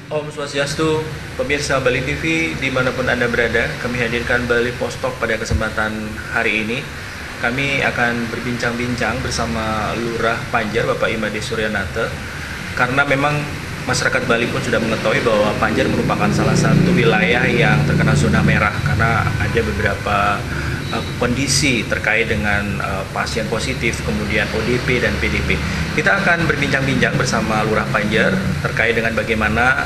Om Swastiastu, pemirsa Bali TV dimanapun Anda berada, kami hadirkan Bali Post Talk pada kesempatan hari ini. Kami akan berbincang-bincang bersama Lurah Panjar, Bapak Imade Suryanata, karena memang masyarakat Bali pun sudah mengetahui bahwa Panjar merupakan salah satu wilayah yang terkena zona merah karena ada beberapa kondisi terkait dengan pasien positif, kemudian ODP dan PDP. Kita akan berbincang-bincang bersama Lurah Panjar terkait dengan bagaimana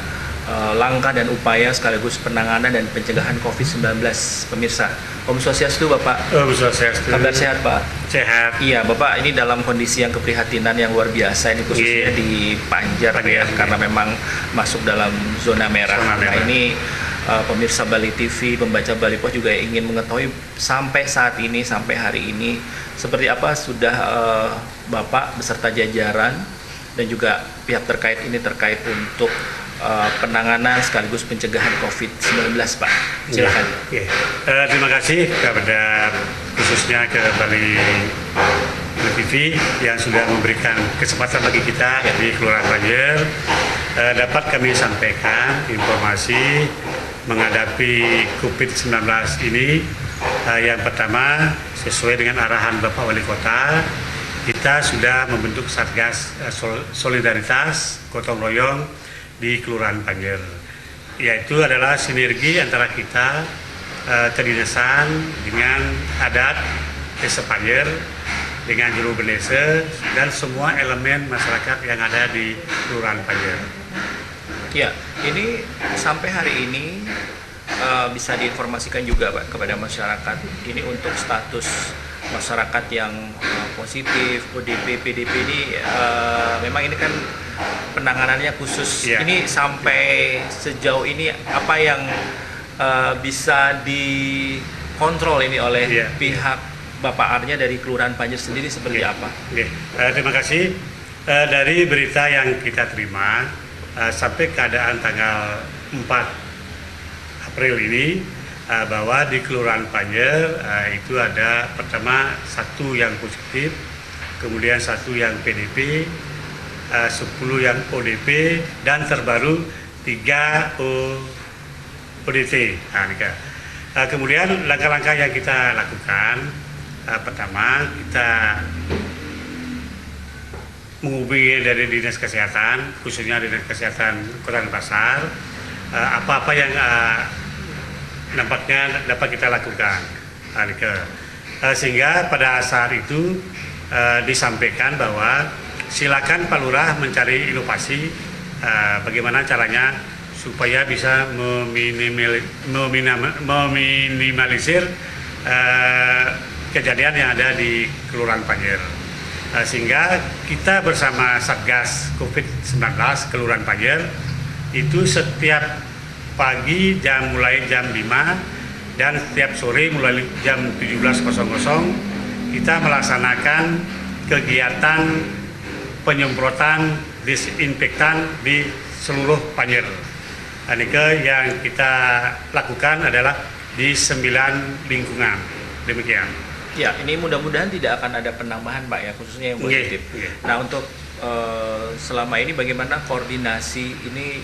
langkah dan upaya sekaligus penanganan dan pencegahan COVID-19, pemirsa. Om Swastiastu, Bapak. Om Swastiastu. Kabar sehat, Pak? Sehat. Iya, Bapak, ini dalam kondisi yang keprihatinan yang luar biasa, ini khususnya di Panjar, ya, karena memang masuk dalam zona merah. Nah, ini pemirsa Bali TV, pembaca Bali Post juga ingin mengetahui sampai saat ini, sampai hari ini, seperti apa sudah Bapak beserta jajaran dan juga pihak terkait ini terkait untuk penanganan sekaligus pencegahan COVID-19, Pak. Silakan. Terima kasih kepada khususnya ke Bali TV yang sudah memberikan kesempatan bagi kita di Kelurahan Panjar dapat kami sampaikan informasi menghadapi COVID-19 ini. Yang pertama, sesuai dengan arahan Bapak Wali Kota, kita sudah membentuk Satgas Solidaritas Gotong Royong di Kelurahan Panjar, yaitu adalah sinergi antara kita kedinasan dengan adat Desa Panjar, dengan juru benese dan semua elemen masyarakat yang ada di Kelurahan Panjar. Ya, ini sampai hari ini bisa diinformasikan juga, Pak, kepada masyarakat ini untuk status masyarakat yang positif, ODP, PDP ini memang ini kan penanganannya khusus. Ini sampai sejauh ini apa yang bisa dikontrol ini oleh pihak Bapak Arnya dari Kelurahan Panjar sendiri seperti apa? Terima kasih. Dari berita yang kita terima sampai keadaan tanggal 4 April ini, bahwa di Kelurahan Panjar itu ada pertama 1 yang positif, kemudian 1 yang PDP, 10 yang ODP, dan terbaru 3 ODT. Kemudian langkah-langkah yang kita lakukan, pertama kita menghubungi dari Dinas Kesehatan, khususnya Dinas Kesehatan Kota Denpasar, apa-apa yang nampaknya dapat kita lakukan, sehingga pada saat itu disampaikan bahwa silakan Pak Lurah mencari inovasi bagaimana caranya supaya bisa meminimalisir kejadian yang ada di Kelurahan Panjar, sehingga kita bersama Satgas COVID-19 Kelurahan Panjar itu setiap pagi mulai jam 5 dan setiap sore mulai jam 17.00 kita melaksanakan kegiatan penyemprotan disinfektan di seluruh Panjar. Yang kita lakukan adalah di 9 lingkungan. Demikian. Ya, ini mudah-mudahan tidak akan ada penambahan, Pak, ya, khususnya yang positif. Nah, untuk selama ini bagaimana koordinasi ini?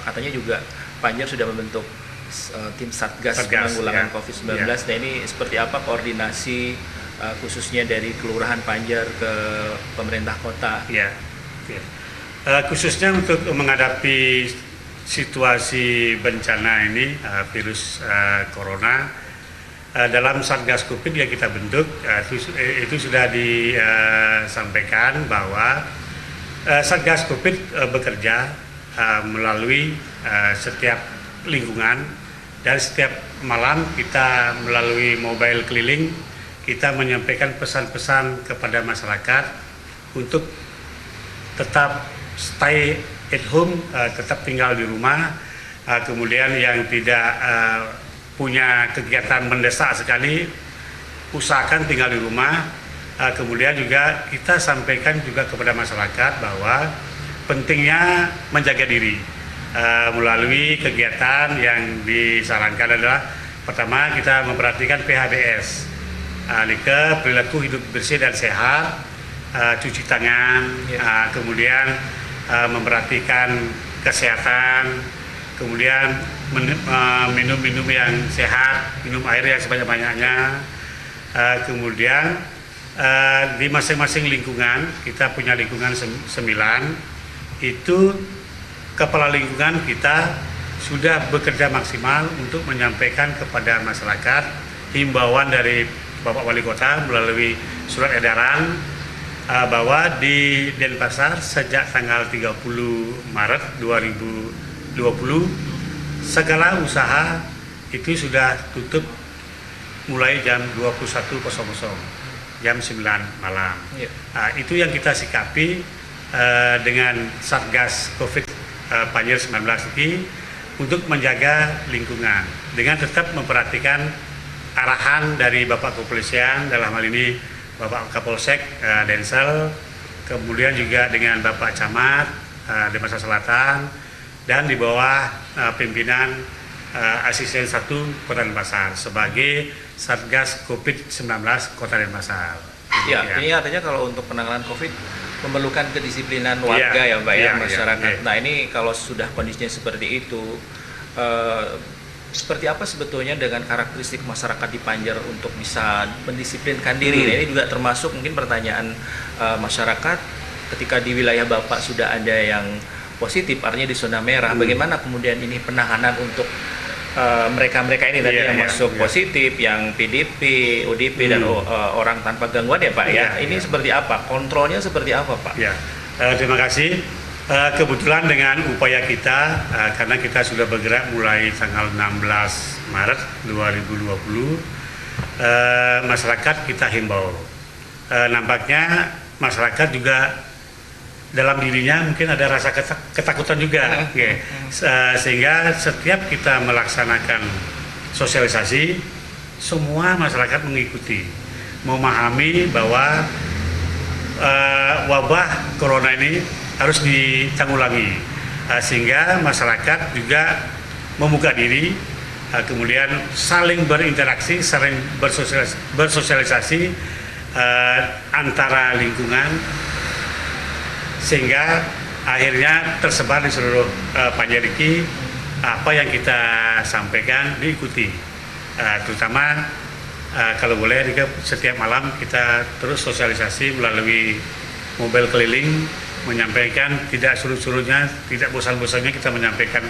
Katanya juga Panjar sudah membentuk tim Satgas penanggulangan COVID-19. Nah, ini seperti apa koordinasi khususnya dari Kelurahan Panjar ke pemerintah kota? Khususnya untuk menghadapi situasi bencana ini, virus corona, dalam Satgas COVID yang kita bentuk, itu sudah disampaikan bahwa Satgas COVID bekerja melalui setiap lingkungan, dan setiap malam kita melalui mobile keliling kita menyampaikan pesan-pesan kepada masyarakat untuk tetap stay at home, tetap tinggal di rumah, kemudian yang tidak punya kegiatan mendesak sekali usahakan tinggal di rumah. Kemudian juga kita sampaikan juga kepada masyarakat bahwa pentingnya menjaga diri melalui kegiatan yang disarankan adalah pertama kita memperhatikan PHBS, perilaku hidup bersih dan sehat, cuci tangan, kemudian memperhatikan kesehatan, kemudian minum-minum yang sehat, minum air yang sebanyak-banyaknya. Kemudian di masing-masing lingkungan, kita punya lingkungan 9, itu kepala lingkungan kita sudah bekerja maksimal untuk menyampaikan kepada masyarakat himbauan dari Bapak Wali Kota melalui surat edaran bahwa di Denpasar sejak tanggal 30 Maret 2020 segala usaha itu sudah tutup mulai jam 21.00 jam 9 malam. Ya. Itu yang kita sikapi dengan Satgas COVID Panjer 19 ini untuk menjaga lingkungan dengan tetap memperhatikan arahan dari Bapak Kepolisian, dalam hal ini Bapak Kapolsek Densel, kemudian juga dengan Bapak Camat Denpasar Selatan, dan di bawah pimpinan Asisten 1 Kota Denpasar sebagai Satgas COVID-19 Kota Denpasar. Ya, ini artinya kalau untuk penanganan COVID memerlukan kedisiplinan warga ya Pak ya, masyarakat. Nah ini kalau sudah kondisinya seperti itu, seperti apa sebetulnya dengan karakteristik masyarakat di Panjer untuk bisa mendisiplinkan diri? Ini juga termasuk mungkin pertanyaan masyarakat ketika di wilayah Bapak sudah ada yang positif, artinya di zona merah, bagaimana kemudian ini penanganan untuk mereka-mereka ini tadi yang masuk positif, yang PDP, ODP dan orang tanpa gangguan ya Pak ya. Ini seperti apa? Kontrolnya seperti apa Pak? Ya, terima kasih. Kebetulan dengan upaya kita, karena kita sudah bergerak mulai tanggal 16 Maret 2020, masyarakat kita himbau. Nampaknya masyarakat juga dalam dirinya mungkin ada rasa ketakutan juga, sehingga setiap kita melaksanakan sosialisasi, semua masyarakat mengikuti, memahami bahwa wabah corona ini harus ditanggulangi, sehingga masyarakat juga membuka diri, kemudian saling berinteraksi, saling bersosialisasi antara lingkungan, sehingga akhirnya tersebar di seluruh Panjer ini apa yang kita sampaikan diikuti, terutama kalau boleh setiap malam kita terus sosialisasi melalui mobil keliling, menyampaikan tidak surut-surutnya, tidak bosan-bosannya kita menyampaikan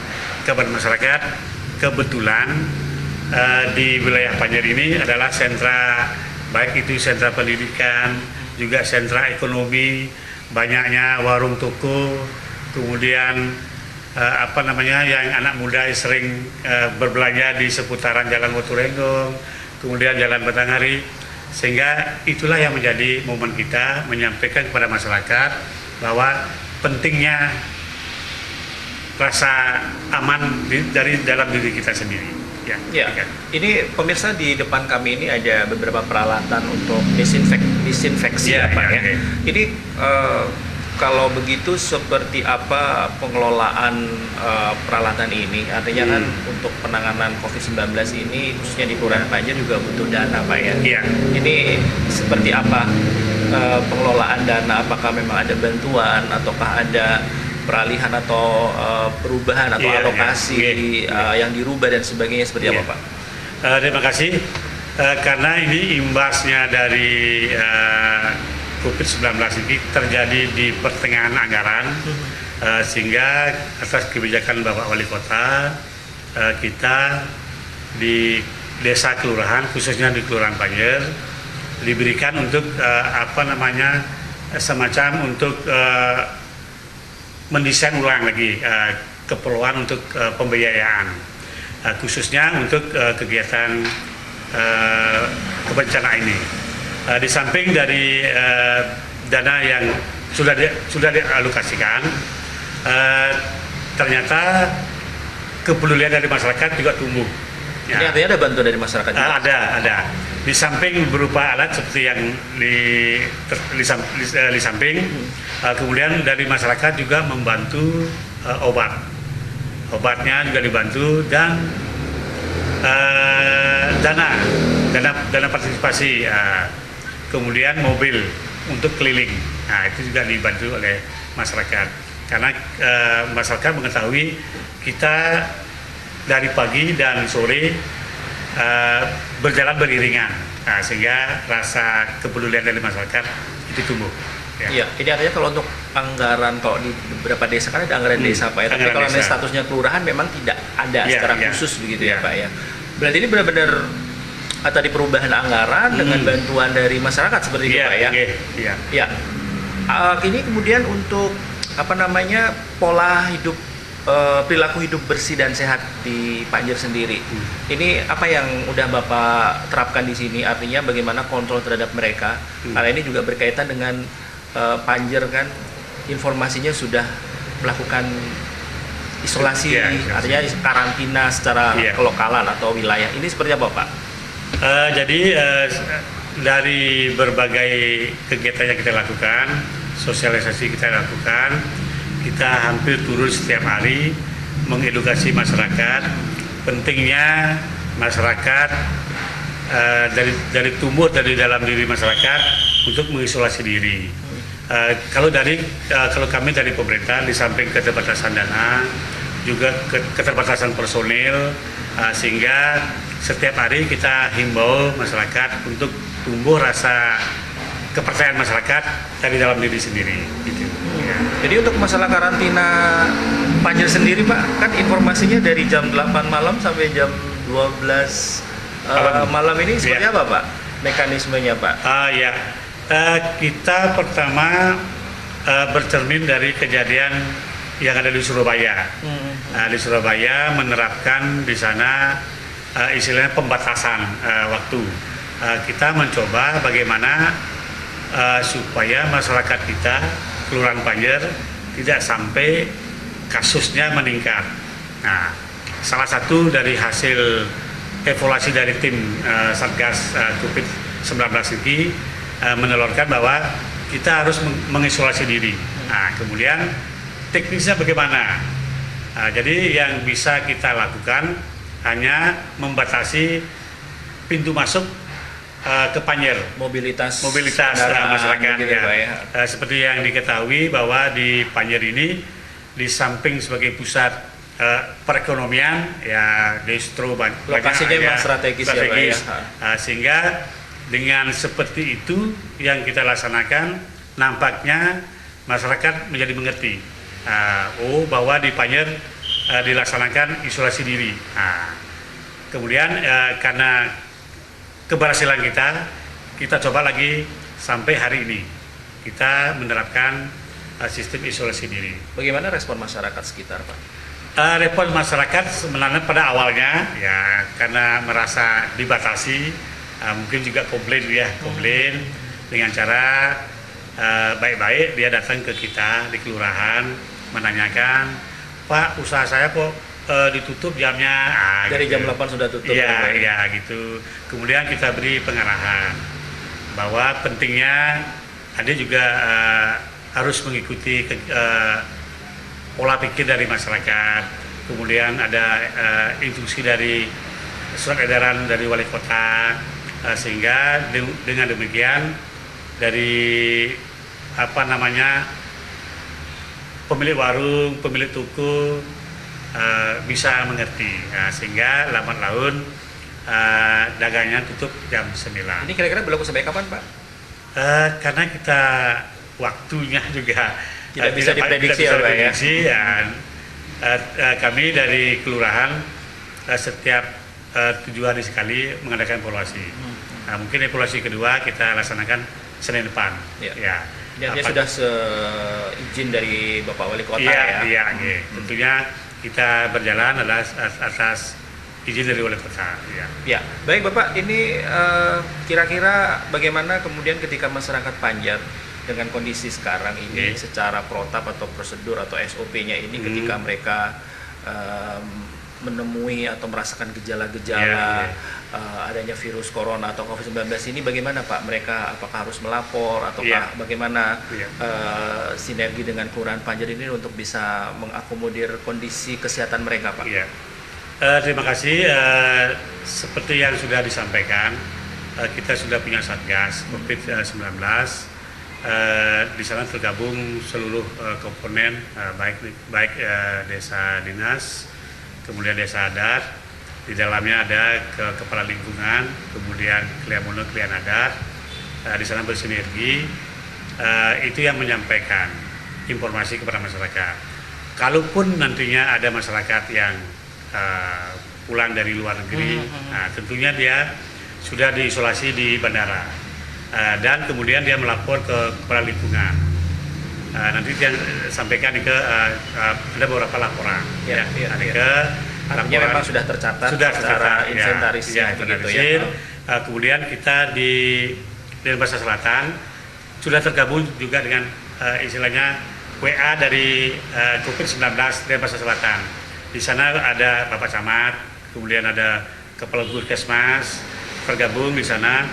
kepada masyarakat. Kebetulan di wilayah Panjer ini adalah sentra, baik itu sentra pendidikan, juga sentra ekonomi, banyaknya warung toko, kemudian yang anak muda sering berbelanja di seputaran Jalan Moturenggong, kemudian Jalan Batanghari, sehingga itulah yang menjadi momen kita menyampaikan kepada masyarakat bahwa pentingnya rasa aman dari dalam diri kita sendiri. Ya. Ini pemirsa, di depan kami ini ada beberapa peralatan untuk disinfeksi ya Pak ya. Ini kalau begitu seperti apa pengelolaan peralatan ini? Artinya kan untuk penanganan COVID-19 ini khususnya di Kelurahan Panjer juga butuh dana Pak ya. Ini seperti apa pengelolaan dana? Apakah memang ada bantuan ataukah ada peralihan atau perubahan atau alokasi yang dirubah dan sebagainya, seperti apa Pak? Terima kasih. Karena ini imbasnya dari COVID-19 ini terjadi di pertengahan anggaran, sehingga atas kebijakan Bapak Wali Kota, kita di desa kelurahan, khususnya di Kelurahan Panjer, diberikan untuk semacam untuk mendesain ulang lagi keperluan untuk pembiayaan, khususnya untuk kegiatan kebencanaan ini. Di samping dari dana yang sudah dialokasikan, ternyata kepedulian dari masyarakat juga tumbuh. Ini artinya ada bantuan dari masyarakat juga? Ada. Di samping berupa alat seperti yang di samping, kemudian dari masyarakat juga membantu obatnya juga dibantu, dan dana partisipasi, kemudian mobil untuk keliling, itu juga dibantu oleh masyarakat. karena masyarakat mengetahui kita dari pagi dan sore berjalan beriringan, sehingga rasa kepedulian dari masyarakat itu tumbuh. Iya, ini artinya kalau untuk anggaran, kalau di beberapa desa kan ada anggaran desa Pak ya, tapi kalau desa. statusnya kelurahan memang tidak ada secara khusus begitu ya Pak ya. Berarti ini benar-benar tadi perubahan anggaran dengan bantuan dari masyarakat seperti itu Pak ya. Ya. Ini kemudian untuk pola hidup, perilaku hidup bersih dan sehat di Panjer sendiri. Ini apa yang udah Bapak terapkan di sini? Artinya bagaimana kontrol terhadap mereka? Karena ini juga berkaitan dengan Panjer kan informasinya sudah melakukan isolasi, artinya karantina secara kelokalan atau wilayah. Ini seperti apa Pak? Jadi dari berbagai kegiatan yang kita lakukan, sosialisasi kita lakukan, kita hampir turun setiap hari mengedukasi masyarakat pentingnya masyarakat dari tumbuh dari dalam diri masyarakat untuk mengisolasi diri. Kalau kami dari pemerintah, di samping keterbatasan dana juga keterbatasan personil, sehingga setiap hari kita himbau masyarakat untuk tumbuh rasa kepercayaan masyarakat dari dalam diri sendiri. Gitu. Ya. Jadi untuk masalah karantina Panjer sendiri Pak, kan informasinya dari jam 8 malam sampai jam 12 malam ini seperti apa Pak mekanismenya Pak? Kita pertama bercermin dari kejadian yang ada di Surabaya. Di Surabaya menerapkan di sana istilahnya pembatasan waktu. Kita mencoba bagaimana supaya masyarakat kita, Kelurahan Panjer, tidak sampai kasusnya meningkat. Nah, salah satu dari hasil evaluasi dari tim Satgas COVID-19 ini menelurkan bahwa kita harus mengisolasi diri. Nah, kemudian teknisnya bagaimana? Jadi yang bisa kita lakukan hanya membatasi pintu masuk ke Panjer, mobilitas masyarakat gitu, ya. Seperti yang diketahui bahwa di Panjer ini di samping sebagai pusat perekonomian, ya distro lokasinya memang strategis ya Pak ya. Sehingga dengan seperti itu yang kita laksanakan, nampaknya masyarakat menjadi mengerti bahwa di Panjer dilaksanakan isolasi diri. Kemudian karena keberhasilan kita coba lagi sampai hari ini kita menerapkan sistem isolasi diri. Bagaimana respon masyarakat sekitar Pak? Respon masyarakat sebenarnya pada awalnya ya karena merasa dibatasi, mungkin juga komplain dengan cara baik-baik dia datang ke kita di kelurahan menanyakan, Pak, usaha saya kok ditutup jamnya dari gitu. Jam 8 sudah tutup ya gitu. Kemudian kita beri pengarahan bahwa pentingnya ada juga harus mengikuti pola pikir dari masyarakat. Kemudian ada instruksi dari surat edaran dari wali kota, sehingga dengan demikian dari pemilik warung, pemilik toko bisa mengerti, sehingga lambat laun dagangnya tutup jam 9. Ini kira-kira berlaku sampai kapan Pak? Karena kita waktunya juga tidak bisa diprediksi ya. Kami dari kelurahan setiap 7 hari sekali mengadakan evaluasi. Mungkin evaluasi kedua kita laksanakan Senin depan. Ya. Dan dia sudah seizin dari Bapak Wali Kota ya. Tentunya kita berjalan adalah atas izin dari Wali Kota. Ya. Baik Bapak, ini kira-kira bagaimana kemudian ketika masyarakat Panjer dengan kondisi sekarang ini secara protap atau prosedur atau SOP-nya ini ketika mereka menemui atau merasakan gejala-gejala adanya virus corona atau COVID-19 ini, bagaimana Pak? Mereka apakah harus melapor atau bagaimana sinergi dengan Kelurahan Panjer ini untuk bisa mengakomodir kondisi kesehatan mereka Pak? Terima kasih. Seperti yang sudah disampaikan, kita sudah punya Satgas COVID-19 Di sana tergabung seluruh komponen baik desa dinas, kemudian desa adat. Di dalamnya ada kepala lingkungan, kemudian Kliamono, Klian adat. Di sana bersinergi. Itu yang menyampaikan informasi kepada masyarakat. Kalaupun nantinya ada masyarakat yang pulang dari luar negeri, nah, tentunya dia sudah diisolasi di bandara. Dan kemudian dia melapor ke kepala lingkungan. Nanti dia sampaikan ke ada beberapa laporan. Artinya memang sudah tercatat secara inventarisnya begitu ya. Kemudian kita di Denpasar Selatan sudah tergabung juga dengan istilahnya WA dari COVID-19 Denpasar Selatan. Di sana ada Bapak Camat, kemudian ada Kepala Puskesmas tergabung di sana.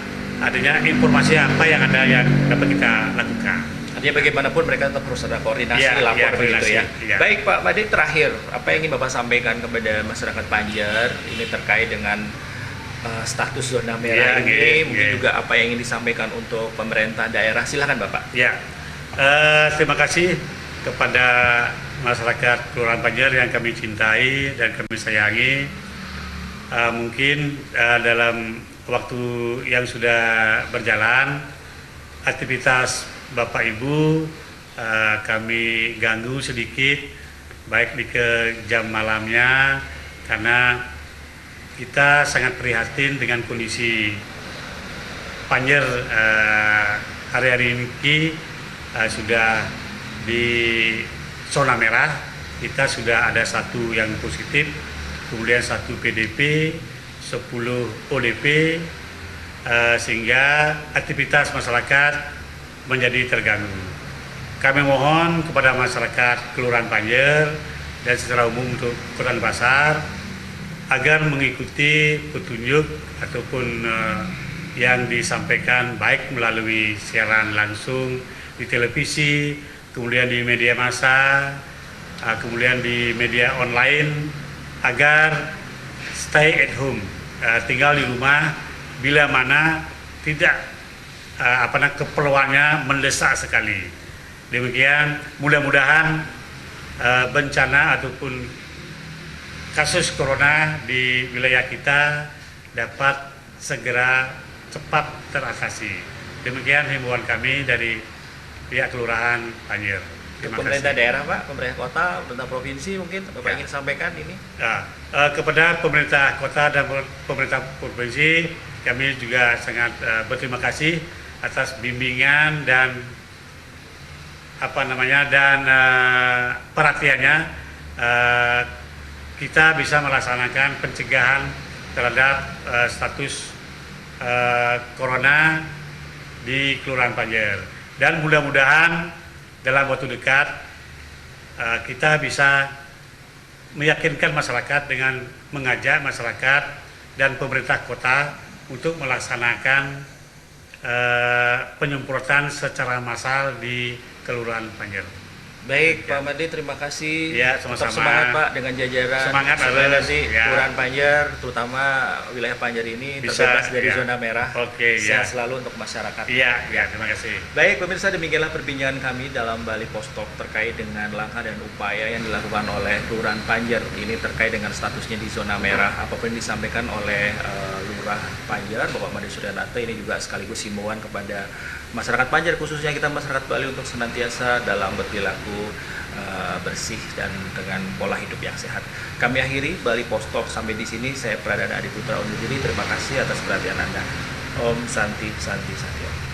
Artinya informasi apa yang ada yang dapat kita lakukan. Artinya bagaimanapun mereka tetap harus ada koordinasi, lapor begitu ya. Baik Pak Made, terakhir apa yang ingin Bapak sampaikan kepada masyarakat Banjar ini terkait dengan status zona merah ini, mungkin juga apa yang ingin disampaikan untuk pemerintah daerah, silakan Bapak. Ya, terima kasih kepada masyarakat Kelurahan Banjar yang kami cintai dan kami sayangi. Mungkin dalam waktu yang sudah berjalan, aktivitas Bapak Ibu kami ganggu sedikit, baik di jam malamnya, karena kita sangat prihatin dengan kondisi Banjar hari-hari ini sudah di zona merah. Kita sudah ada 1 yang positif, kemudian 1 PDP, 10 ODP, sehingga aktivitas masyarakat menjadi terganggu. Kami mohon kepada masyarakat Kelurahan Banjar dan secara umum untuk Kota Denpasar agar mengikuti petunjuk ataupun yang disampaikan baik melalui siaran langsung di televisi, kemudian di media massa, kemudian di media online, agar stay at home, tinggal di rumah bila mana tidak keperluannya mendesak sekali. Demikian, mudah-mudahan bencana ataupun kasus corona di wilayah kita dapat segera cepat teratasi. Demikian himbauan kami dari pihak Kelurahan Banjar. Pemerintah daerah Pak, pemerintah kota, pemerintah provinsi mungkin Bapak ingin sampaikan ini? Kepada pemerintah kota dan pemerintah provinsi, kami juga sangat berterima kasih atas bimbingan dan perhatiannya. Kita bisa melaksanakan pencegahan terhadap status corona di Kelurahan Banjar, dan mudah-mudahan dalam waktu dekat kita bisa meyakinkan masyarakat dengan mengajak masyarakat dan pemerintah kota untuk melaksanakan penyemprotan secara massal di Kelurahan Banjar. Baik Pak Made, terima kasih. Ya, sama-sama. Tetap semangat Pak dengan jajaran. Semangat nanti Kelurahan Banjar, terutama wilayah Banjar ini bisa, terbebas dari zona merah. Sehat selalu untuk masyarakat. Iya, terima kasih. Baik pemirsa, demikianlah perbincangan kami dalam Bali Postok terkait dengan langkah dan upaya yang dilakukan oleh Kelurahan Banjar ini terkait dengan statusnya di zona merah. Apapun yang disampaikan oleh Lurah Banjar, Bapak Made Suryanata, ini juga sekaligus himbauan kepada masyarakat Banjar, khususnya kita masyarakat Bali, untuk senantiasa dalam berperilaku bersih dan dengan pola hidup yang sehat. Kami akhiri Bali Postok sampai di sini. Saya Pradana Adi Putra undur diri. Terima kasih atas perhatian Anda. Om Santi Santi Satya.